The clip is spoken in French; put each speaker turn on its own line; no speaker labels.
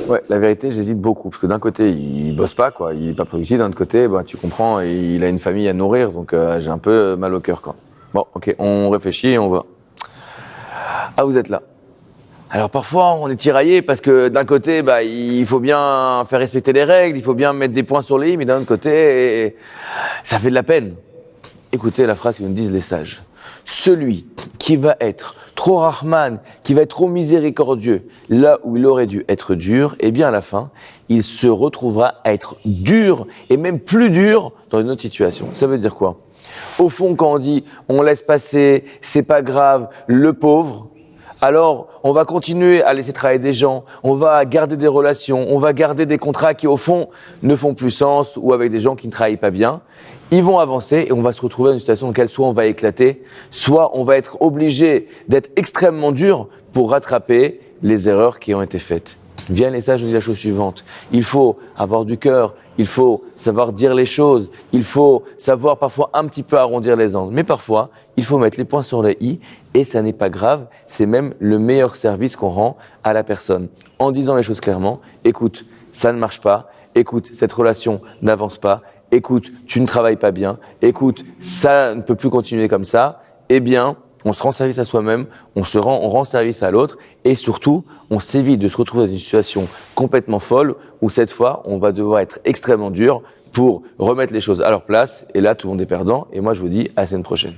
Ouais, la vérité, j'hésite beaucoup. Parce que d'un côté, il bosse pas, quoi. Il est pas productif. D'un autre côté, bah, tu comprends, il a une famille à nourrir. Donc, j'ai un peu mal au cœur, quoi. Bon, ok, on réfléchit et on va. Ah, vous êtes là. Alors parfois on est tiraillé parce que d'un côté bah, il faut bien faire respecter les règles, il faut bien mettre des points sur les i, mais d'un autre côté ça fait de la peine. Écoutez la phrase que nous disent les sages. Celui qui va être trop rahman, qui va être trop miséricordieux, là où il aurait dû être dur, eh bien à la fin, il se retrouvera à être dur et même plus dur dans une autre situation. Ça veut dire quoi ? Au fond, quand on dit on laisse passer, c'est pas grave, le pauvre, alors on va continuer à laisser travailler des gens, on va garder des relations, on va garder des contrats qui au fond ne font plus sens ou avec des gens qui ne travaillent pas bien. Ils vont avancer et on va se retrouver dans une situation dans laquelle soit on va éclater, soit on va être obligé d'être extrêmement dur pour rattraper les erreurs qui ont été faites. Viens les sages nous disent la chose suivante, il faut avoir du cœur, il faut savoir dire les choses, il faut savoir parfois un petit peu arrondir les angles, mais parfois il faut mettre les points sur les i et ça n'est pas grave, c'est même le meilleur service qu'on rend à la personne. En disant les choses clairement, écoute, ça ne marche pas, écoute, cette relation n'avance pas, écoute, tu ne travailles pas bien, écoute, ça ne peut plus continuer comme ça, eh bien, on se rend service à soi-même, on rend service à l'autre et surtout, on s'évite de se retrouver dans une situation complètement folle où cette fois, on va devoir être extrêmement dur pour remettre les choses à leur place et là, tout le monde est perdant et moi, je vous dis à la semaine prochaine.